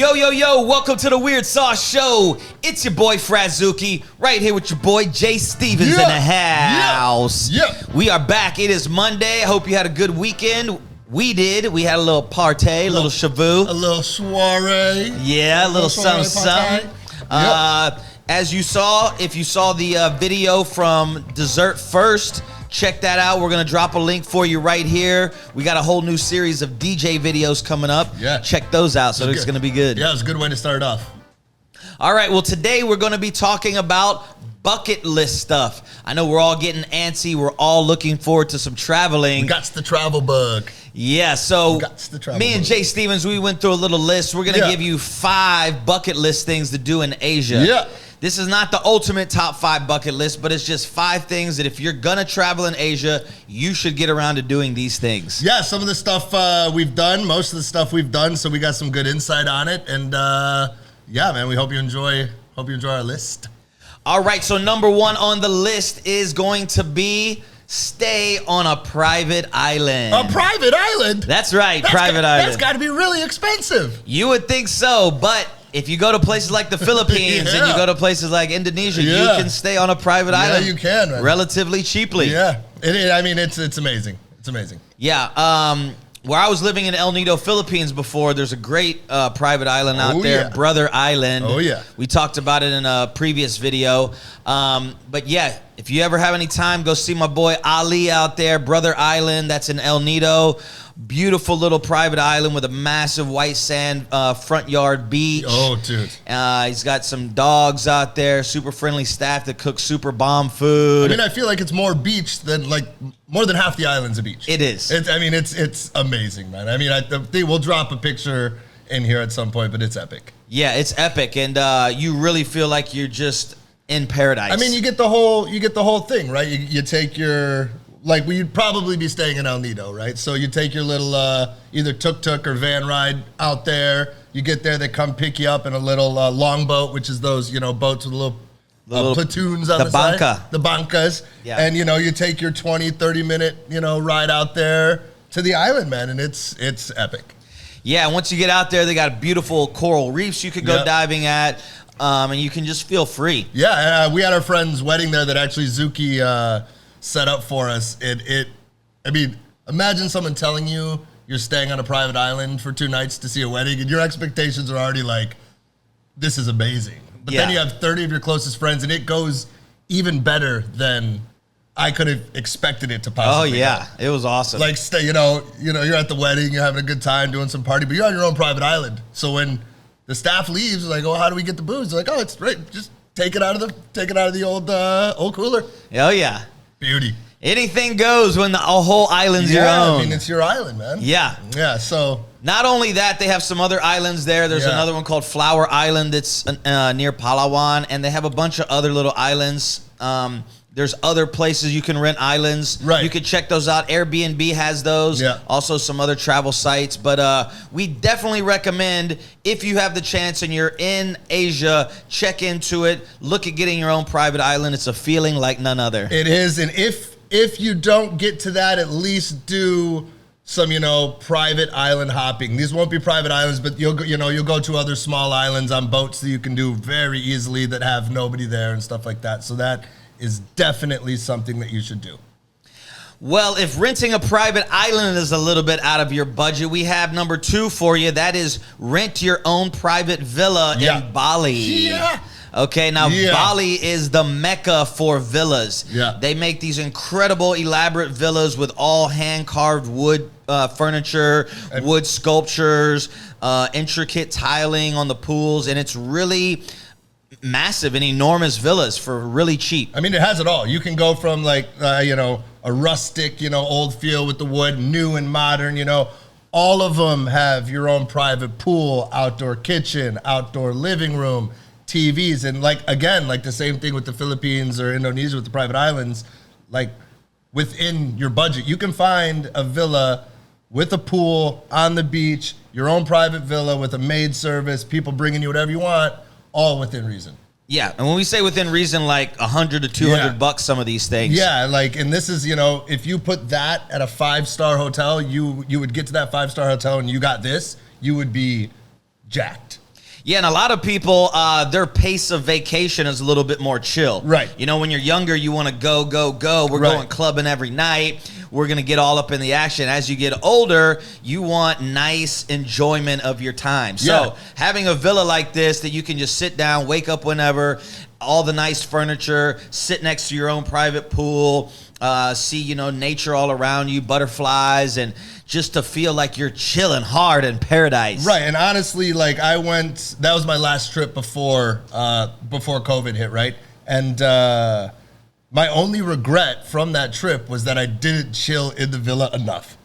Yo, yo, yo, welcome to the Weird Sauce Show. It's your boy, Zuki, right here with your boy, J Stevens in the house. We are back. It is Monday. I hope you had a good weekend. We did. We had a little party, a little shavu. A little soiree. Yeah, a little something. As you saw, if you saw the video from Dessert First, check that out. We're going to drop a link for you right here. We got a whole new series of DJ videos coming up. Yeah. Check those out. So it's going to be good. Yeah, it's a good way to start off. All right. Well, today we're going to be talking about bucket list stuff. I know we're all getting antsy. We're all looking forward to some traveling. We got the travel bug. Yeah, so me and bug. Jay Stevens, we went through a little list. We're going to give you 5 bucket list things to do in Asia. Yeah. This is not the ultimate top 5 bucket list, but it's just 5 things that if you're going to travel in Asia, you should get around to doing these things. Yeah, some of the stuff we've done, most of the stuff we've done, so we got some good insight on it. And yeah, man, we hope you enjoy our list. All right, so number 1 on the list is going to be stay on a private island. A private island? That's right, private island. That's got to be really expensive. You would think so, but if you go to places like the Philippines and you go to places like Indonesia, you can stay on a private island. Yeah, you can, man. Relatively cheaply. Yeah, I mean, it's amazing. It's amazing. Yeah, where I was living in El Nido, Philippines before, there's a great private island out there, Brother Island. Oh, yeah. We talked about it in a previous video. But yeah, if you ever have any time, go see my boy Ali out there, Brother Island. That's in El Nido. Beautiful little private island with a massive white sand front yard beach. Oh, dude. He's got some dogs out there, super friendly staff that cook super bomb food. I mean, I feel like it's more beach than more than half the island's a beach. It is. It's amazing, man. I mean, I think we'll drop a picture in here at some point, but it's epic. Yeah, it's epic, and you really feel like you're just in paradise. I mean, you get the whole thing, right? You take your, like, we'd probably be staying in El Nido, right? So you take your little either tuk-tuk or van ride out there. You get there, they come pick you up in a little longboat, which is those, boats with little platoons on the side. The bancas. Yeah. And, you take your 20, 30-minute, ride out there to the island, man, and it's epic. Yeah, once you get out there, they got beautiful coral reefs you could go diving at, and you can just feel free. Yeah, we had our friend's wedding there that actually Zuki set up for us. I mean, imagine someone telling you you're staying on a private island for 2 nights to see a wedding, and your expectations are already like, this is amazing. But then you have 30 of your closest friends, and it goes even better than I could have expected it to possibly. Oh yeah, it was awesome. Like, you're at the wedding, you're having a good time doing some party, but you're on your own private island. So when the staff leaves, like, oh, how do we get the booze? They're like, oh, it's right, just take it out of the old cooler. Oh yeah, beauty. Anything goes when the whole island's your own. I mean, it's your island, man. Yeah. Yeah, so. Not only that, they have some other islands there. There's another one called Flower Island that's near Palawan, and they have a bunch of other little islands. There's other places you can rent islands. Right. You can check those out. Airbnb has those. Yeah. Also some other travel sites. But we definitely recommend, if you have the chance and you're in Asia, check into it. Look at getting your own private island. It's a feeling like none other. It is, and if you don't get to that, at least do some, private island hopping. These won't be private islands, but you'll go to other small islands on boats that you can do very easily that have nobody there and stuff like that. So that is definitely something that you should do. Well, if renting a private island is a little bit out of your budget, we have number 2 for you. That is rent your own private villa in Bali. Yeah. Okay, now Bali is the mecca for villas. Yeah. They make these incredible, elaborate villas with all hand-carved wood furniture, wood sculptures, intricate tiling on the pools, and it's really massive and enormous villas for really cheap. I mean, it has it all. You can go from a rustic, old feel with the wood, new and modern, all of them have your own private pool, outdoor kitchen, outdoor living room, TVs, and like the same thing with the Philippines or Indonesia with the private islands, like within your budget, you can find a villa with a pool on the beach, your own private villa with a maid service, people bringing you whatever you want, all within reason. Yeah, and when we say within reason, like $100 to $200 some of these things. Yeah, and this is, if you put that at a 5-star hotel, you would get to that 5-star hotel and you got this, you would be jacked. Yeah, and a lot of people, their pace of vacation is a little bit more chill. Right. You know, when you're younger, you want to go, go, go. We're Right. going clubbing every night. We're going to get all up in the action. As you get older, you want nice enjoyment of your time. So Yeah. having a villa like this that you can just sit down, wake up whenever, all the nice furniture, sit next to your own private pool, see, you know, nature all around you, butterflies, and just to feel like you're chilling hard in paradise. Right, and honestly, like that was my last trip before COVID hit, right? And my only regret from that trip was that I didn't chill in the villa enough.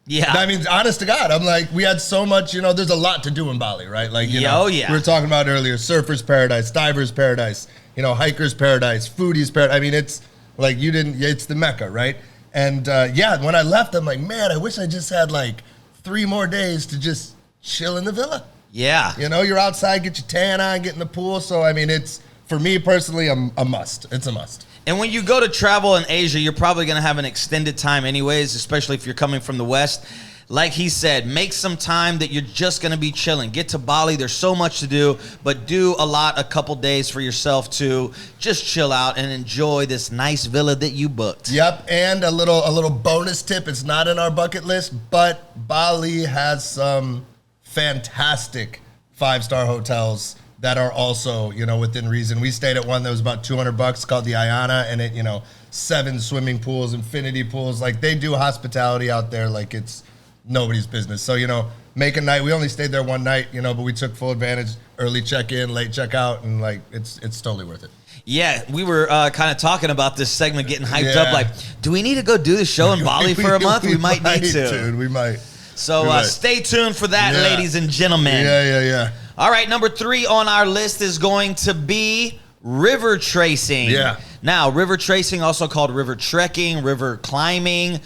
Yeah. I mean, honest to God, I'm like, we had so much, you know, there's a lot to do in Bali, right? Like, you know, we were talking about earlier, surfer's paradise, diver's paradise, you know, hiker's paradise, foodie's paradise. I mean, it's like it's the Mecca, right? And yeah, when I left, I'm like, man, I wish I just had like 3 more days to just chill in the villa. Yeah. You know, you're outside, get your tan on, get in the pool. So, I mean, it's, for me personally, a must. It's a must. And when you go to travel in Asia, you're probably going to have an extended time anyways, especially if you're coming from the West. Like he said, make some time that you're just going to be chilling. Get to Bali. There's so much to do, but do a couple days for yourself to just chill out and enjoy this nice villa that you booked. Yep, and a little bonus tip. It's not in our bucket list, but Bali has some fantastic 5-star hotels that are also, you know, within reason. We stayed at one that was about $200 called the Ayana, and it, you know, 7 swimming pools, infinity pools. Like, they do hospitality out there like it's nobody's business. So, you know, make a night. We only stayed there one night, you know, but we took full advantage, early check-in, late check-out, and like it's totally worth it. Yeah, we were kind of talking about this segment, getting hyped up. Like, do we need to go do the show in Bali for a month? We might need to. Dude, we might. So stay tuned for that, ladies and gentlemen. Yeah. All right, number 3 on our list is going to be river tracing. Yeah. Now, river tracing, also called river trekking, river climbing.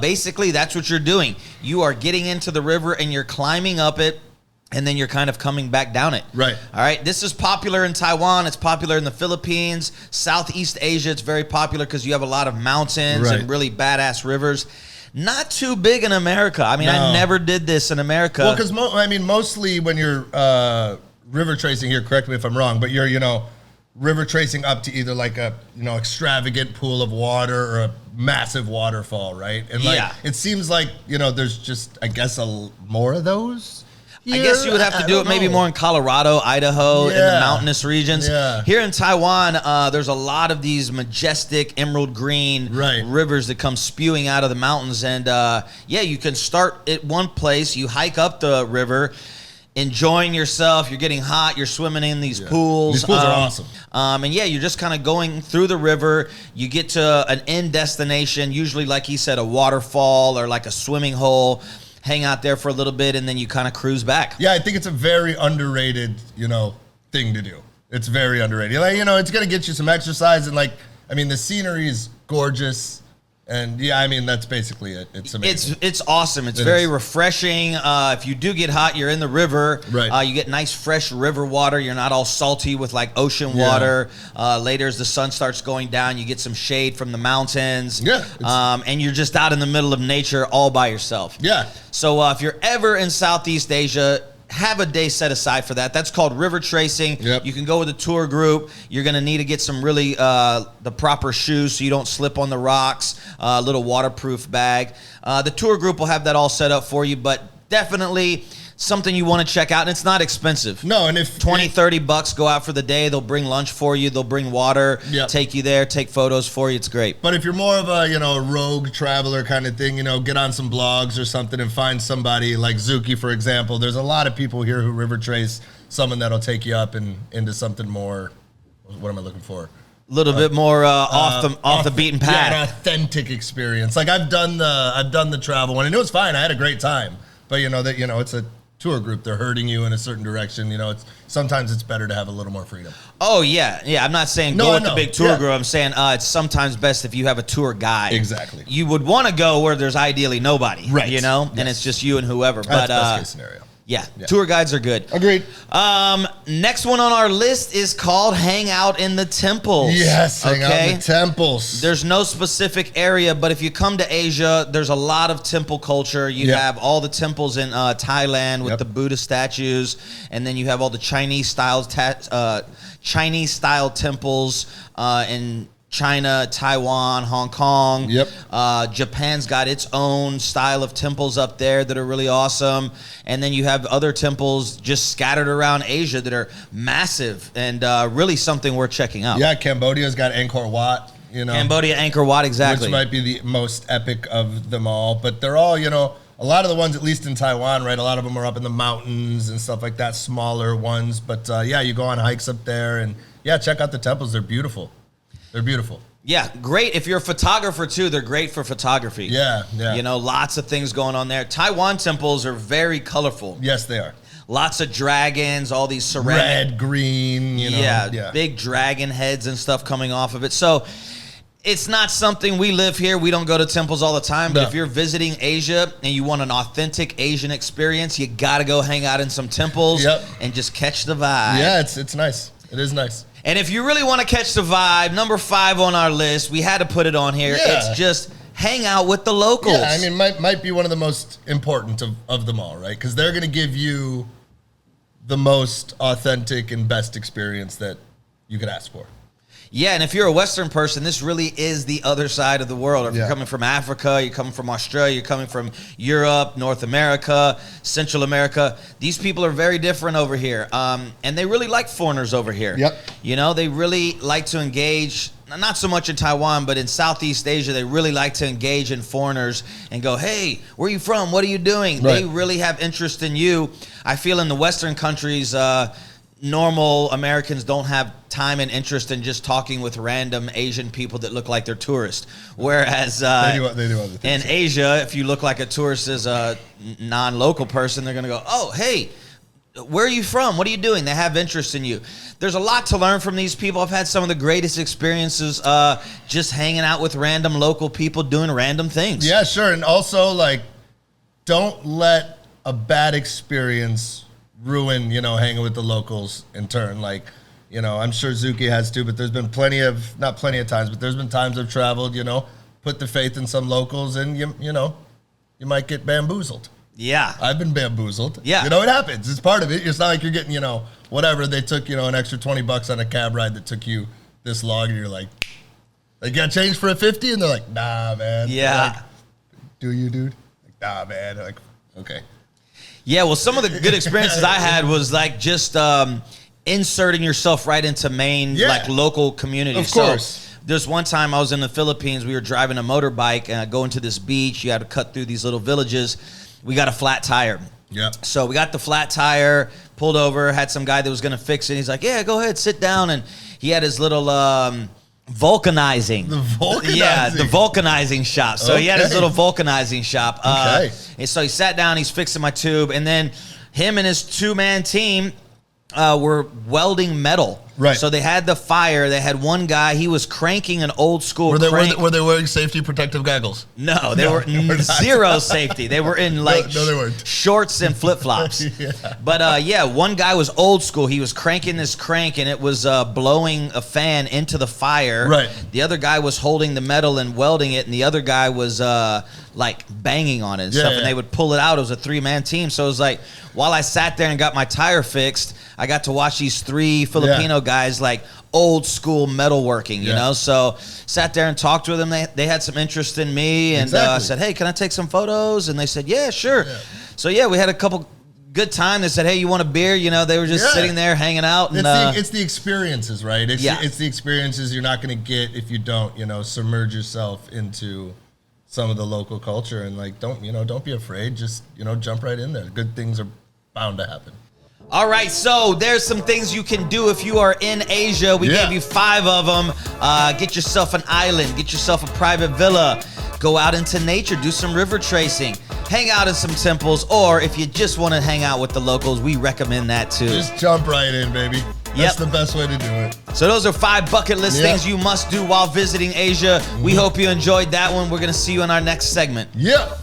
Basically, that's what you're doing. You are getting into the river and you're climbing up it, and then you're kind of coming back down it. Right. All right. This is popular in Taiwan. It's popular in the Philippines. Southeast Asia, it's very popular because you have a lot of mountains and really badass rivers. Not too big in America. I mean, I never did this in America. Well, because mostly when you're river tracing here, correct me if I'm wrong, but you're, you know, river tracing up to either like a, you know, extravagant pool of water or a massive waterfall, right? And like, it seems like, you know, there's just, I guess, more of those. I guess you would have to do it maybe more in Colorado, Idaho, in the mountainous regions. Yeah. Here in Taiwan, there's a lot of these majestic emerald green rivers that come spewing out of the mountains. And you can start at one place. You hike up the river, enjoying yourself. You're getting hot. You're swimming in these pools. These pools are awesome. And you're just kind of going through the river. You get to an end destination, usually, like he said, a waterfall or like a swimming hole. Hang out there for a little bit, and then you kind of cruise back. Yeah, I think it's a very underrated, you know, thing to do. It's very underrated. Like, you know, it's going to get you some exercise, and like, I mean, the scenery is gorgeous. And yeah, I mean, that's basically it. It's amazing. It's awesome. It's very refreshing. If you do get hot, you're in the river. Right. You get nice, fresh river water. You're not all salty with like ocean water. Later, as the sun starts going down, you get some shade from the mountains. Yeah. And you're just out in the middle of nature all by yourself. Yeah. So if you're ever in Southeast Asia, have a day set aside for that. That's called river tracing. Yep. You can go with a tour group. You're going to need to get some really the proper shoes so you don't slip on the rocks, a little waterproof bag. The tour group will have that all set up for you, but definitely something you want to check out, and it's not expensive. No, and if $20-$30 go out for the day, they'll bring lunch for you, they'll bring water, take you there, take photos for you. It's great. But if you're more of a, you know, a rogue traveler kind of thing, you know, get on some blogs or something and find somebody like Zuki, for example. There's a lot of people here who river trace, someone that'll take you up and into something more. What am I looking for? A little bit more off the beaten path. Yeah, an authentic experience. Like I've done the travel one, and it was fine. I had a great time. But you know it's a tour group. They're herding you in a certain direction. You know, sometimes it's better to have a little more freedom. Oh yeah. I'm not saying go with the big tour group. I'm saying it's sometimes best if you have a tour guide. Exactly. You would want to go where there's ideally nobody, right? You know, and it's just you and whoever. That's best case scenario. Yeah, tour guides are good. Agreed. Next one on our list is called Hang Out in the Temples. Yes, hang out in the temples. There's no specific area, but if you come to Asia, there's a lot of temple culture. You have all the temples in Thailand with the Buddha statues, and then you have all the Chinese-style temples in China, Taiwan, Hong Kong. Japan's got its own style of temples up there that are really awesome. And then you have other temples just scattered around Asia that are massive and really something worth checking out. Yeah, Cambodia's got Angkor Wat. Cambodia, Angkor Wat, exactly. Which might be the most epic of them all. But they're all, a lot of the ones, at least in Taiwan, right? A lot of them are up in the mountains and stuff like that, smaller ones. But you go on hikes up there and check out the temples. They're beautiful. They're beautiful. Yeah, great. If you're a photographer, too, they're great for photography. Yeah. Lots of things going on there. Taiwan temples are very colorful. Yes, they are. Lots of dragons, all these ceramic. Red, green, big dragon heads and stuff coming off of it. So it's not something we live here. We don't go to temples all the time. But if you're visiting Asia and you want an authentic Asian experience, you got to go hang out in some temples and just catch the vibe. Yeah, it's nice. It is nice. And if you really want to catch the vibe, number 5 on our list, we had to put it on here. Yeah. It's just hang out with the locals. Yeah, I mean, might be one of the most important of them all, right? Because they're going to give you the most authentic and best experience that you could ask for. Yeah, and if you're a Western person, this really is the other side of the world. If you're coming from Africa, you're coming from Australia, you're coming from Europe, North America, Central America, these people are very different over here. And they really like foreigners over here. They really like to engage, not so much in Taiwan, but in Southeast Asia, they really like to engage in foreigners and go, hey, where are you from? What are you doing? Right. They really have interest in you. I feel in the Western countries, normal Americans don't have time and interest in just talking with random Asian people that look like they're tourists. Whereas they do other things. In Asia, if you look like a tourist as a non-local person, they're going to go, oh, hey, where are you from? What are you doing? They have interest in you. There's a lot to learn from these people. I've had some of the greatest experiences just hanging out with random local people doing random things. Yeah, sure. And also, don't let a bad experience ruin, hanging with the locals in turn. I'm sure Zuki has too, but there's been not plenty of times, but there's been times I've traveled, put the faith in some locals and you might get bamboozled. Yeah. I've been bamboozled. Yeah. It happens. It's part of it. It's not like you're getting, whatever. They took, an extra $20 on a cab ride that took you this long and you're like, they got change for a 50 and they're like, nah, man. Yeah. Do you, dude? Nah, man. They're like, okay. Yeah, well, some of the good experiences I had was just inserting yourself right into main local communities. Of course. So there's one time I was in the Philippines. We were driving a motorbike and going to this beach. You had to cut through these little villages. We got a flat tire. Yeah. So we got the flat tire, pulled over, had some guy that was going to fix it. He's like, yeah, go ahead, sit down. And he had his little vulcanizing. The vulcanizing? Yeah, the vulcanizing shop. So he had his little vulcanizing shop. And so he sat down, he's fixing my tube, and then him and his 2-man team were welding metal. Right. So they had the fire. They had one guy. He was cranking an old school Were they crank. wearing safety protective goggles? No, they were zero safety. They were in no, they weren't. Shorts and flip-flops. But one guy was old school. He was cranking this crank and it was blowing a fan into the fire. Right. The other guy was holding the metal and welding it, and the other guy was banging on it and stuff. And they would pull it out. It was a 3-man team. So it was like, while I sat there and got my tire fixed, I got to watch these 3 Filipino guys old school metalworking, you know? So sat there and talked with them. They had some interest in me, and I said, hey, can I take some photos? And they said, yeah, sure. Yeah. So we had a couple good time. They said, hey, you want a beer? They were just sitting there hanging out. And it's the experiences, right? It's the experiences you're not going to get if you don't, submerge yourself into some of the local culture, and don't be afraid. Just, jump right in there. Good things are bound to happen. All right, so there's some things you can do if you are in Asia. We gave you 5 of them. Get yourself an island. Get yourself a private villa. Go out into nature. Do some river tracing. Hang out in some temples. Or if you just want to hang out with the locals, we recommend that too. Just jump right in, baby. That's the best way to do it. So those are 5 bucket list things you must do while visiting Asia. We hope you enjoyed that one. We're going to see you in our next segment. Yeah.